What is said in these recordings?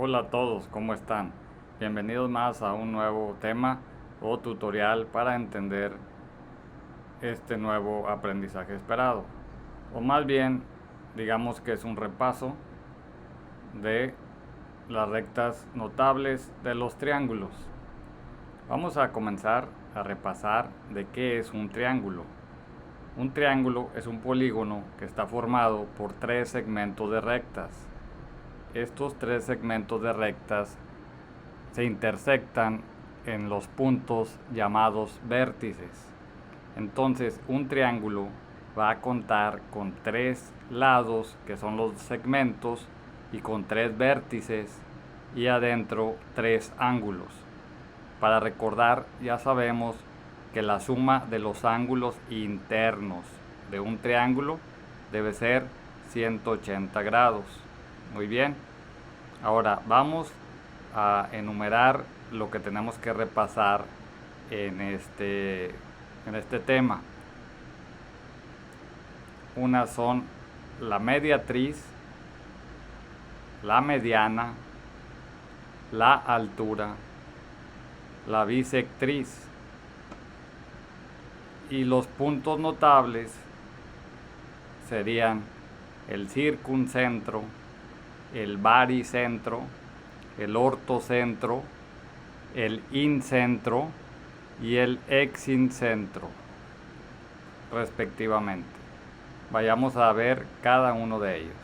Hola a todos, ¿cómo están? Bienvenidos más a un nuevo tema o tutorial para entender este nuevo aprendizaje esperado. O más bien, digamos que es un repaso de las rectas notables de los triángulos. Vamos a comenzar a repasar de qué es un triángulo. Un triángulo es un polígono que está formado por tres segmentos de rectas. Estos tres segmentos de rectas se intersectan en los puntos llamados vértices. Entonces, un triángulo va a contar con tres lados, que son los segmentos, y con tres vértices, y adentro tres ángulos. Para recordar, ya sabemos que la suma de los ángulos internos de un triángulo debe ser 180 grados. Muy bien. Ahora vamos a enumerar lo que tenemos que repasar en este tema. Unas son la mediatriz, la mediana, la altura, la bisectriz. Y los puntos notables serían el circuncentro, el baricentro, el ortocentro, el incentro y el excentro, respectivamente. Vayamos a ver cada uno de ellos.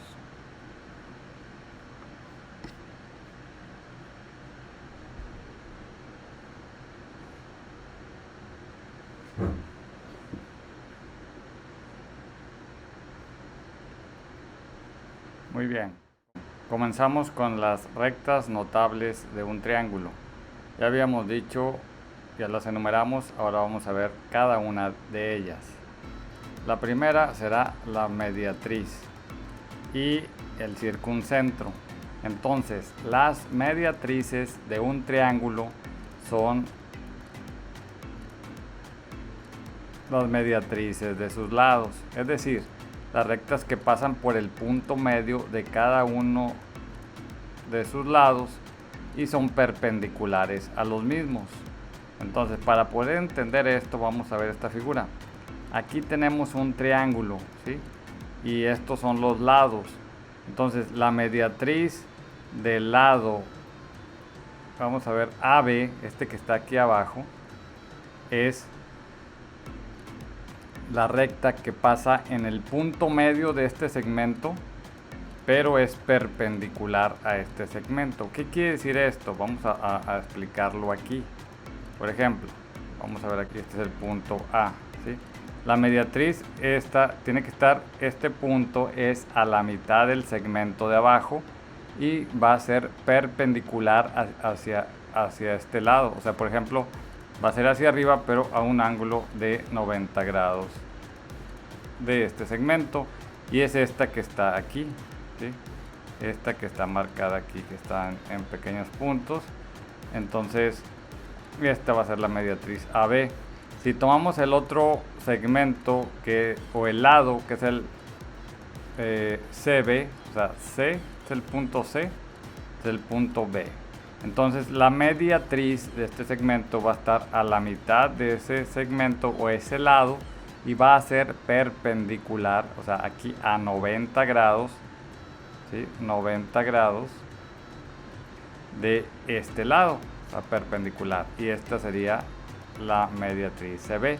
Muy bien. Comenzamos con las rectas notables de un triángulo. Ya habíamos dicho, ya las enumeramos, ahora vamos a ver cada una de ellas. La primera será la mediatriz y el circuncentro. Entonces, las mediatrices de un triángulo son las mediatrices de sus lados, es decir, las rectas que pasan por el punto medio de cada uno de sus lados y son perpendiculares a los mismos. Entonces, para poder entender esto, vamos a ver esta figura. Aquí tenemos un triángulo, ¿sí? Y estos son los lados. Entonces, la mediatriz del lado, vamos a ver, AB, este que está aquí abajo, es la recta que pasa en el punto medio de este segmento, pero es perpendicular a este segmento. ¿Qué quiere decir esto? Vamos a explicarlo aquí. Por ejemplo, vamos a ver aquí, este es el punto A, ¿sí? La mediatriz tiene que estar, este punto es a la mitad del segmento de abajo y va a ser perpendicular hacia este lado. O sea, por ejemplo, va a ser hacia arriba, pero a un ángulo de 90 grados de este segmento. Y es esta que está aquí, ¿sí? Esta que está marcada aquí, que está en pequeños puntos. Entonces, esta va a ser la mediatriz AB. Si tomamos el otro segmento o el lado, que es el CB, o sea, C es el punto C, es el punto B. Entonces, la mediatriz de este segmento va a estar a la mitad de ese segmento o ese lado y va a ser perpendicular, o sea, aquí a 90 grados, ¿sí? 90 grados de este lado, o sea, perpendicular. Y esta sería la mediatriz CB.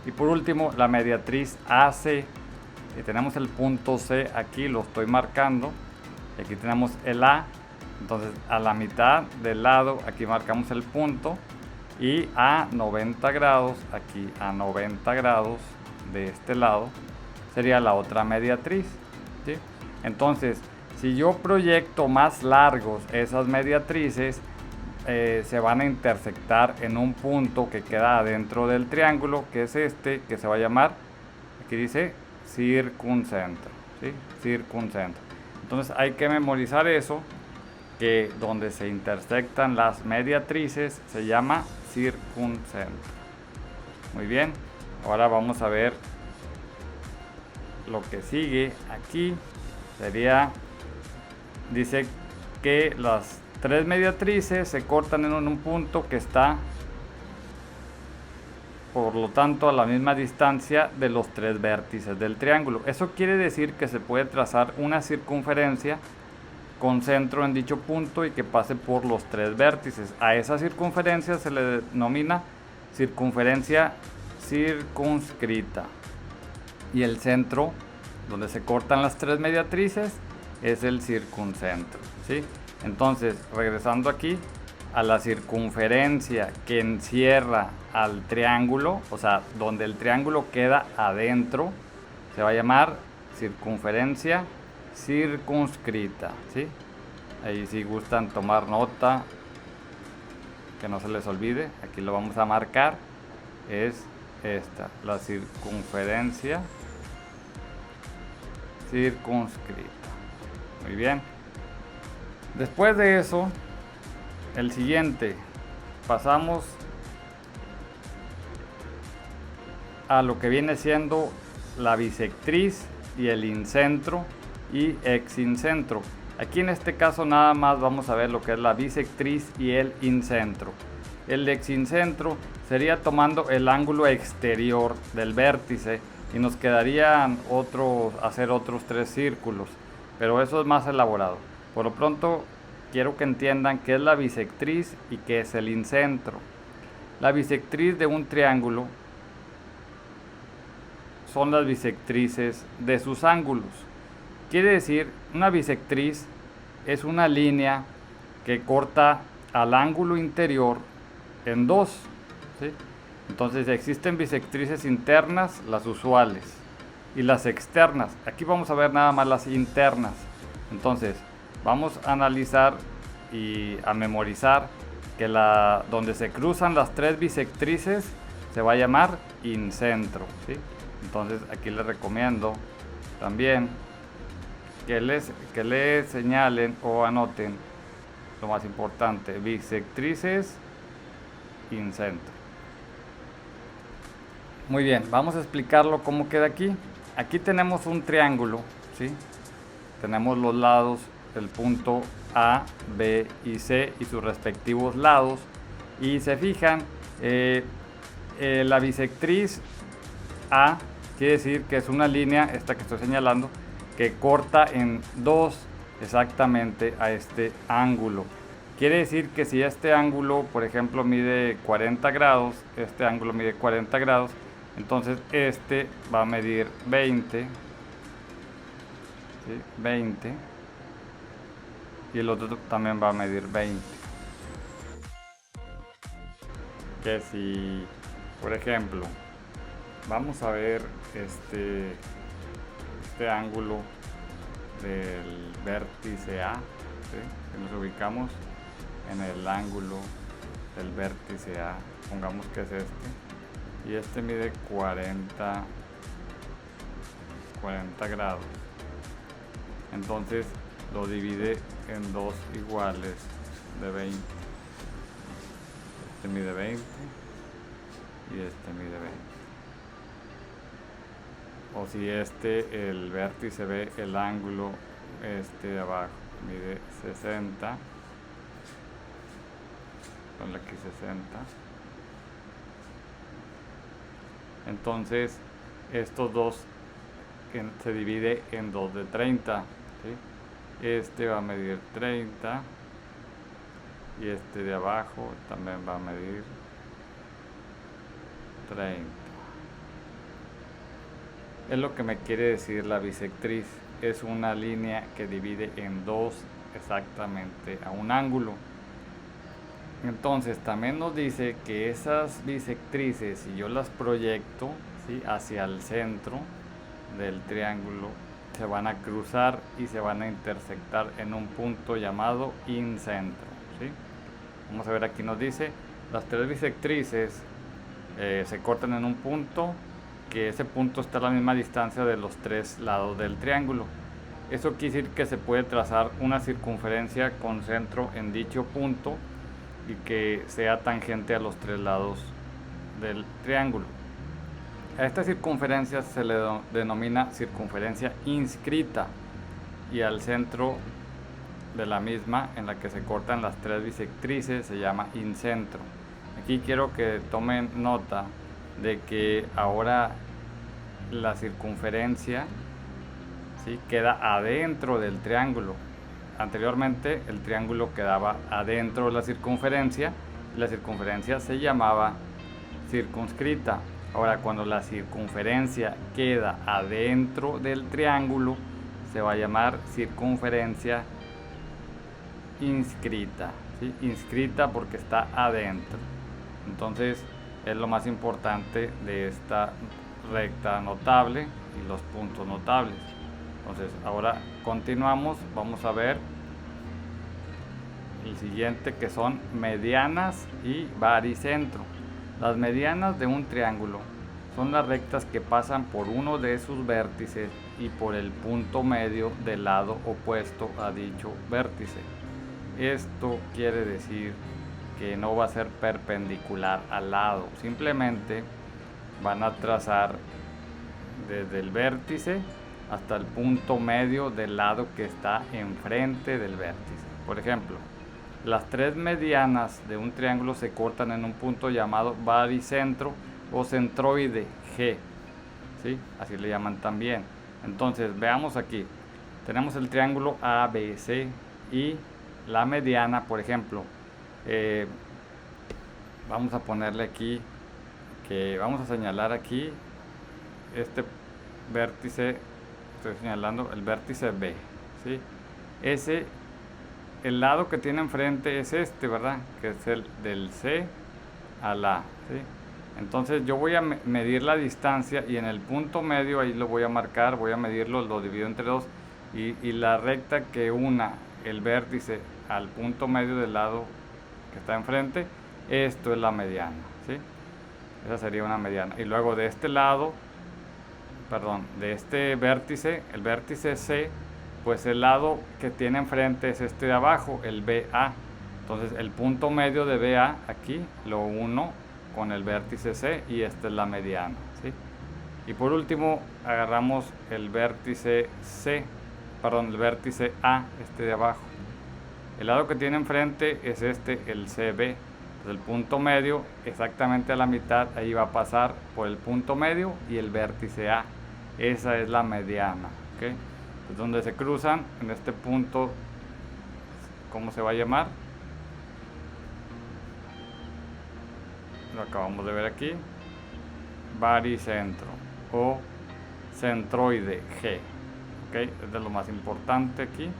Y por último, la mediatriz AC. Y tenemos el punto C aquí, lo estoy marcando. Y aquí tenemos el A. Entonces, a la mitad del lado, aquí marcamos el punto. Y a 90 grados, aquí a 90 grados de este lado, sería la otra mediatriz, ¿sí? Entonces, si yo proyecto más largos esas mediatrices, se van a intersectar en un punto que queda dentro del triángulo, que es este, que se va a llamar, aquí dice circuncentro, ¿sí? Circuncentro. Entonces hay que memorizar eso, que donde se intersectan las mediatrices se llama circuncentro. Muy bien, ahora vamos a ver lo que sigue aquí. Dice que las tres mediatrices se cortan en un punto que está, por lo tanto, a la misma distancia de los tres vértices del triángulo. Eso quiere decir que se puede trazar una circunferencia con centro en dicho punto y que pase por los tres vértices. A esa circunferencia se le denomina circunferencia circunscrita. Y el centro, donde se cortan las tres mediatrices, es el circuncentro, ¿sí? Entonces, regresando aquí a la circunferencia que encierra al triángulo, o sea, donde el triángulo queda adentro, se va a llamar circunferencia circunscrita, ¿sí? Ahí si gustan tomar nota, que no se les olvide, aquí lo vamos a marcar, es esta, la circunferencia circunscrita. Muy bien. Después de eso, el siguiente, pasamos a lo que viene siendo la bisectriz y el incentro y exincentro. Aquí en este caso nada más vamos a ver lo que es la bisectriz y el incentro. El exincentro sería tomando el ángulo exterior del vértice y nos quedarían hacer otros tres círculos, pero eso es más elaborado. Por lo pronto quiero que entiendan qué es la bisectriz y qué es el incentro. La bisectriz de un triángulo son las bisectrices de sus ángulos. Quiere decir, una bisectriz es una línea que corta al ángulo interior en dos, ¿sí? Entonces existen bisectrices internas, las usuales, y las externas. Aquí vamos a ver nada más las internas. Entonces vamos a analizar y a memorizar que donde se cruzan las tres bisectrices se va a llamar incentro, ¿sí? Entonces aquí les recomiendo también que les señalen o anoten lo más importante: bisectrices, incentro. Muy bien, vamos a explicarlo cómo queda aquí. Aquí tenemos un triángulo, ¿sí? Tenemos los lados, el punto A, B y C y sus respectivos lados. Y se fijan, la bisectriz A quiere decir que es una línea, esta que estoy señalando, que corta en dos exactamente a este ángulo. Quiere decir que si este ángulo, por ejemplo, mide 40 grados, este ángulo mide 40 grados, entonces este va a medir 20, ¿sí? 20, y el otro también va a medir 20. Que si, por ejemplo, vamos a ver este ángulo del vértice A, ¿sí? Que nos ubicamos en el ángulo del vértice A, pongamos que es y este mide 40 grados. Entonces lo divide en dos iguales de 20. Este mide 20 y este mide 20. O si el vértice B, el ángulo de abajo mide 60, ponle aquí 60, entonces estos dos se divide en dos de 30, ¿sí? Este va a medir 30 y este de abajo también va a medir 30. Es lo que me quiere decir la bisectriz. Es una línea que divide en dos exactamente a un ángulo. Entonces también nos dice que esas bisectrices, si yo las proyecto, ¿sí?, hacia el centro del triángulo, se van a cruzar y se van a intersectar en un punto llamado incentro, ¿sí? Vamos a ver, aquí nos dice las tres bisectrices se cortan en un punto, que ese punto está a la misma distancia de los tres lados del triángulo. Eso quiere decir que se puede trazar una circunferencia con centro en dicho punto y que sea tangente a los tres lados del triángulo. A esta circunferencia se le denomina circunferencia inscrita y al centro de la misma en la que se cortan las tres bisectrices se llama incentro. Aquí quiero que tomen nota de que ahora la circunferencia, ¿sí?, queda adentro del triángulo. Anteriormente el triángulo quedaba adentro de la circunferencia y la circunferencia se llamaba circunscrita. Ahora, cuando la circunferencia queda adentro del triángulo, se va a llamar circunferencia inscrita, ¿sí? Inscrita porque está adentro. Entonces es lo más importante de esta recta notable y los puntos notables. Entonces ahora continuamos, vamos a ver el siguiente, que son medianas y baricentro. Las medianas de un triángulo son las rectas que pasan por uno de sus vértices y por el punto medio del lado opuesto a dicho vértice. Esto quiere decir que no va a ser perpendicular al lado, simplemente van a trazar desde el vértice hasta el punto medio del lado que está enfrente del vértice. Por ejemplo, las tres medianas de un triángulo se cortan en un punto llamado baricentro o centroide G, ¿sí? Así le llaman también. Entonces veamos aquí, tenemos el triángulo ABC y la mediana, por ejemplo, vamos a ponerle aquí, que vamos a señalar aquí este vértice, estoy señalando el vértice B, ¿sí? El lado que tiene enfrente es este, ¿verdad? Que es el del C a la, ¿sí? Entonces yo voy a medir la distancia y en el punto medio ahí lo voy a marcar, voy a medirlo, lo divido entre dos y la recta que una el vértice al punto medio del lado que está enfrente, esto es la mediana, ¿sí? Esa sería una mediana. Y luego de este lado, perdón, de este vértice, el vértice C, pues el lado que tiene enfrente es este de abajo, el BA. Entonces el punto medio de BA aquí lo uno con el vértice C y esta es la mediana, ¿sí? Y por último agarramos el vértice C, perdón, el vértice A, este de abajo. El lado que tiene enfrente es este, el CB. Entonces el punto medio exactamente a la mitad, ahí va a pasar por el punto medio y el vértice A. Esa es la mediana, ¿ok? Entonces, donde se cruzan en este punto, ¿cómo se va a llamar? Lo acabamos de ver aquí, baricentro o centroide G, ¿ok? Es de lo más importante aquí.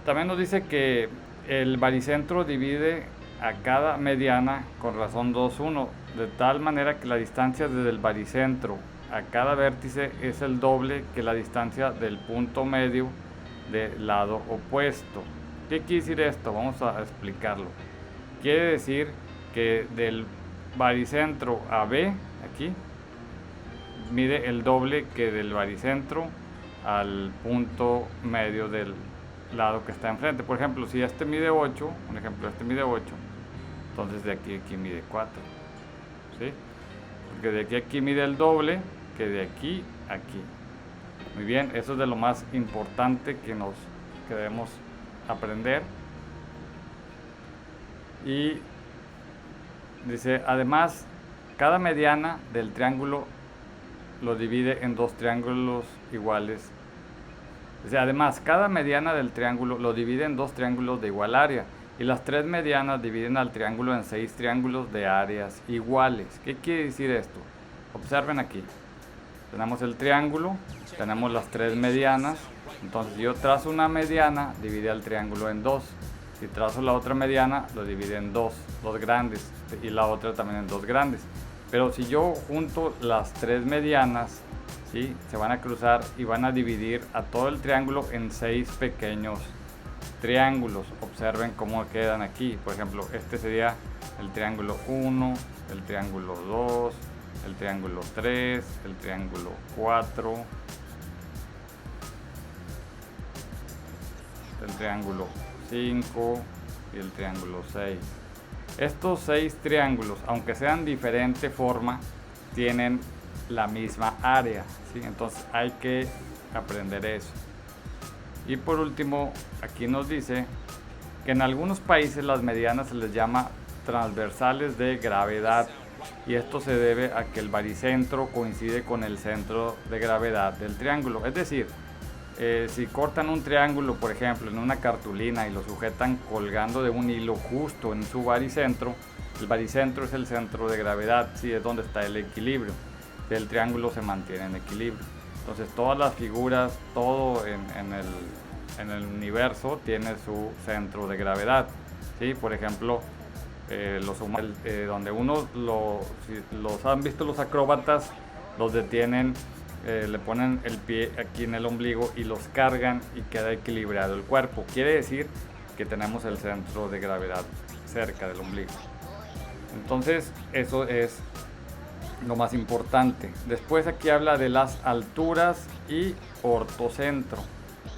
También nos dice que el baricentro divide a cada mediana con razón 2,1, de tal manera que la distancia desde el baricentro a cada vértice es el doble que la distancia del punto medio del lado opuesto. ¿Qué quiere decir esto? Vamos a explicarlo. Quiere decir que del baricentro a B, aquí, mide el doble que del baricentro al punto medio del lado que está enfrente. Por ejemplo, si este mide 8, un ejemplo, este mide 8, entonces de aquí a aquí mide 4, ¿sí? Porque de aquí a aquí mide el doble que de aquí a aquí. Muy bien, eso es de lo más importante que debemos aprender. Y dice, además, cada mediana del triángulo lo divide en dos triángulos iguales. O sea, además, cada mediana del triángulo lo divide en dos triángulos de igual área. Y las tres medianas dividen al triángulo en 6 triángulos de áreas iguales. ¿Qué quiere decir esto? Observen aquí. Tenemos el triángulo, tenemos las tres medianas. Entonces, si yo trazo una mediana, divide al triángulo en dos. Si trazo la otra mediana, lo divide en dos grandes. Y la otra también en dos grandes. Pero si yo junto las tres medianas, ¿sí?, se van a cruzar y van a dividir a todo el triángulo en 6 pequeños triángulos. Observen cómo quedan aquí. Por ejemplo, este sería el triángulo 1, el triángulo 2, el triángulo 3, el triángulo 4, el triángulo 5 y el triángulo 6. Estos 6 triángulos, aunque sean diferente forma, tienen la misma área, ¿sí? Entonces hay que aprender eso. Y por último, aquí nos dice que en algunos países las medianas se les llama transversales de gravedad, y esto se debe a que el baricentro coincide con el centro de gravedad del triángulo. Es decir, si cortan un triángulo, por ejemplo, en una cartulina y lo sujetan colgando de un hilo justo en su baricentro, el baricentro es el centro de gravedad, sí, es donde está el equilibrio. El triángulo se mantiene en equilibrio. Entonces todas las figuras, todo en el universo tiene su centro de gravedad, ¿sí? Por ejemplo, los humanos, donde si los han visto los acróbatas, los detienen, le ponen el pie aquí en el ombligo y los cargan y queda equilibrado el cuerpo. Quiere decir que tenemos el centro de gravedad cerca del ombligo. Entonces eso es lo más importante. Después aquí habla de las alturas y ortocentro.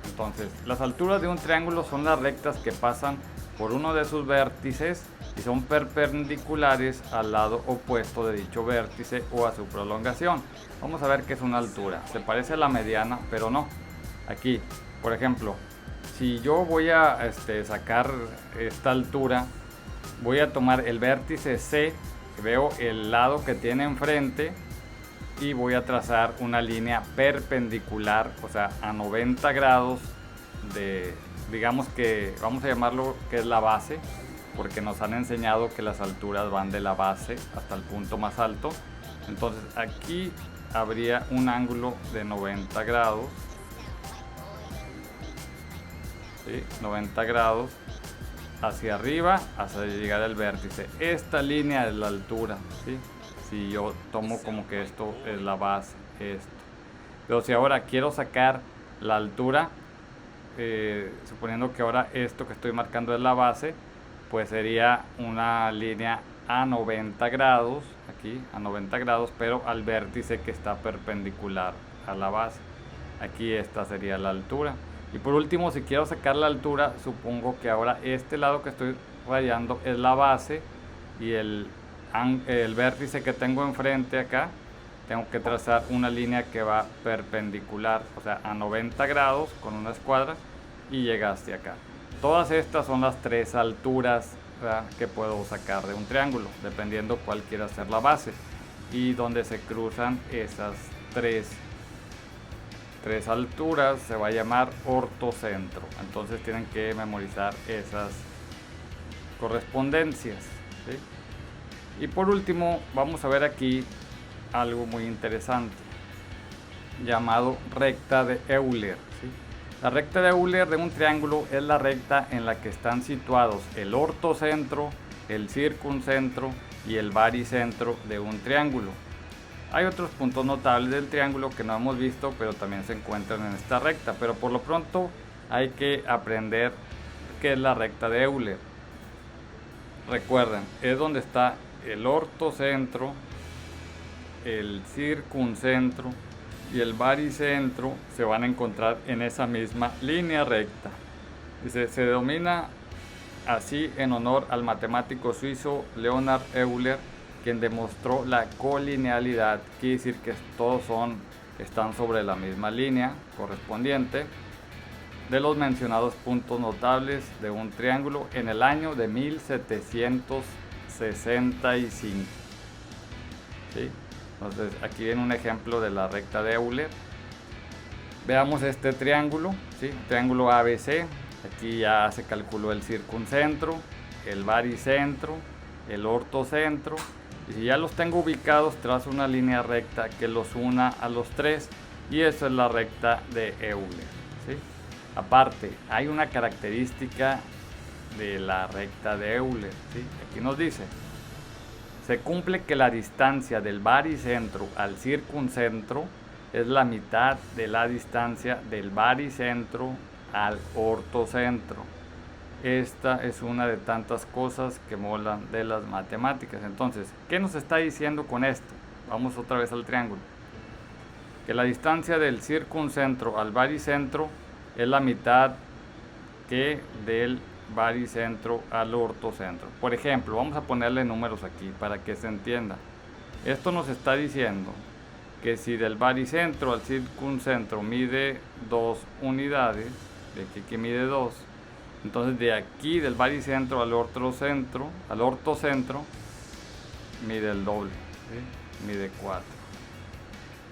Entonces, las alturas de un triángulo son las rectas que pasan por uno de sus vértices y son perpendiculares al lado opuesto de dicho vértice o a su prolongación. Vamos a ver qué es una altura. Se parece a la mediana, pero no. Aquí, por ejemplo, si yo voy a sacar esta altura, voy a tomar el vértice C, veo el lado que tiene enfrente y voy a trazar una línea perpendicular, o sea, a 90 grados de, digamos que, vamos a llamarlo que es la base, porque nos han enseñado que las alturas van de la base hasta el punto más alto. Entonces aquí habría un ángulo de 90 grados, ¿sí? 90 grados hacia arriba hasta llegar al vértice. Esta línea es la altura, ¿sí? Si yo tomo como que esto es la base, esto. Pero si ahora quiero sacar la altura, suponiendo que ahora esto que estoy marcando es la base, pues sería una línea a 90 grados, aquí a 90 grados, pero al vértice que está perpendicular a la base. Aquí esta sería la altura. Y por último, si quiero sacar la altura, supongo que ahora este lado que estoy rayando es la base y el vértice que tengo enfrente acá, tengo que trazar una línea que va perpendicular, o sea, a 90 grados con una escuadra y llega hacia acá. Todas estas son las tres alturas, ¿verdad?, que puedo sacar de un triángulo, dependiendo cuál quiera ser la base y donde se cruzan esas tres alturas se va a llamar ortocentro. Entonces tienen que memorizar esas correspondencias, ¿sí? Y por último vamos a ver aquí algo muy interesante llamado recta de Euler, ¿sí? La recta de Euler de un triángulo es la recta en la que están situados el ortocentro, el circuncentro y el baricentro de un triángulo. Hay otros puntos notables del triángulo que no hemos visto, pero también se encuentran en esta recta. Pero por lo pronto hay que aprender qué es la recta de Euler. Recuerden, es donde está el ortocentro, el circuncentro y el baricentro, se van a encontrar en esa misma línea recta. Dice, se denomina así en honor al matemático suizo Leonhard Euler, quien demostró la colinealidad, quiere decir que todos están sobre la misma línea correspondiente, de los mencionados puntos notables de un triángulo en el año de 1765. ¿Sí? Entonces aquí viene un ejemplo de la recta de Euler. Veamos este triángulo, ¿sí? Triángulo ABC. Aquí ya se calculó el circuncentro, el baricentro, el ortocentro. Y si ya los tengo ubicados, trazo una línea recta que los una a los tres, y eso es la recta de Euler, ¿sí? Aparte, hay una característica de la recta de Euler, ¿sí? Aquí nos dice, se cumple que la distancia del baricentro al circuncentro es la mitad de la distancia del baricentro al ortocentro. Esta es una de tantas cosas que molan de las matemáticas. Entonces, ¿qué nos está diciendo con esto? Vamos otra vez al triángulo. Que la distancia del circuncentro al baricentro es la mitad que del baricentro al ortocentro. Por ejemplo, vamos a ponerle números aquí para que se entienda. Esto nos está diciendo que si del baricentro al circuncentro mide 2 unidades, de aquí que mide 2. Entonces de aquí del baricentro al ortocentro mide el doble, ¿sí? Mide 4.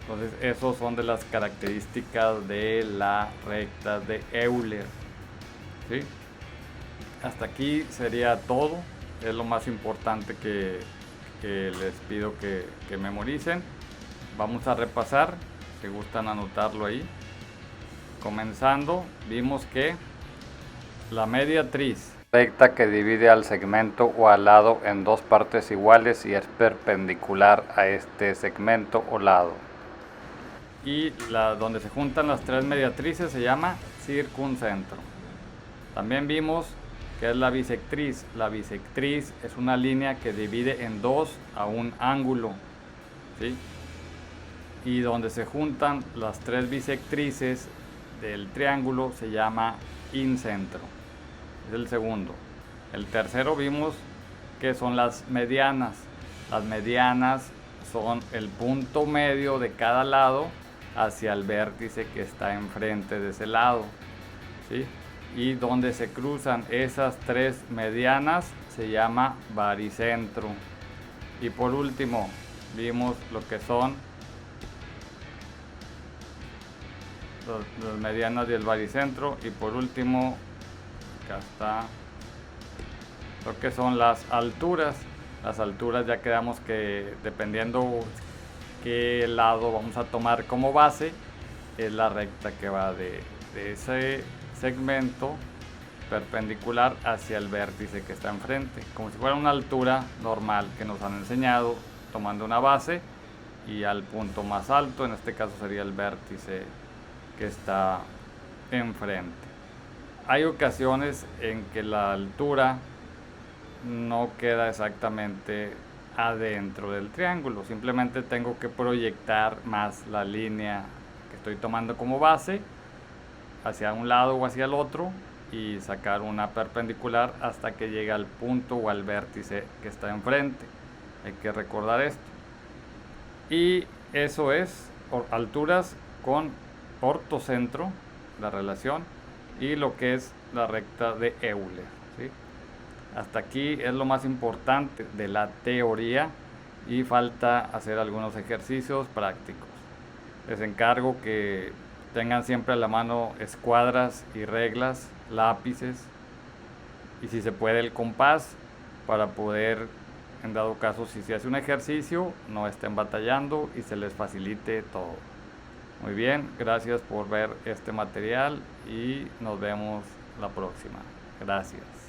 Entonces esos son de las características de la recta de Euler, ¿sí? Hasta aquí sería todo. Es lo más importante que les pido que memoricen. Vamos a repasar, si gustan anotarlo ahí. Comenzando, vimos que la mediatriz, recta que divide al segmento o al lado en dos partes iguales y es perpendicular a este segmento o lado. Y donde se juntan las tres mediatrices se llama circuncentro. También vimos que es la bisectriz. La bisectriz es una línea que divide en dos a un ángulo, ¿sí? Y donde se juntan las tres bisectrices del triángulo se llama incentro. Es el segundo. El tercero vimos que son las medianas. Las medianas son el punto medio de cada lado hacia el vértice que está enfrente de ese lado, ¿sí? Y donde se cruzan esas tres medianas se llama baricentro. Y por último vimos lo que son las medianas y el baricentro. Y por último, acá está lo que son las alturas. Las alturas ya quedamos que dependiendo qué lado vamos a tomar como base, es la recta que va de ese segmento perpendicular hacia el vértice que está enfrente, como si fuera una altura normal que nos han enseñado, tomando una base y al punto más alto, en este caso sería el vértice que está enfrente. Hay ocasiones en que la altura no queda exactamente adentro del triángulo, simplemente tengo que proyectar más la línea que estoy tomando como base hacia un lado o hacia el otro y sacar una perpendicular hasta que llegue al punto o al vértice que está enfrente. Hay que recordar esto. Y eso es alturas con ortocentro, la relación, y lo que es la recta de Euler, ¿sí? Hasta aquí es lo más importante de la teoría y falta hacer algunos ejercicios prácticos. Les encargo que tengan siempre a la mano escuadras y reglas, lápices y si se puede el compás para poder, en dado caso si se hace un ejercicio, no estén batallando y se les facilite todo. Muy bien, gracias por ver este material y nos vemos la próxima. Gracias.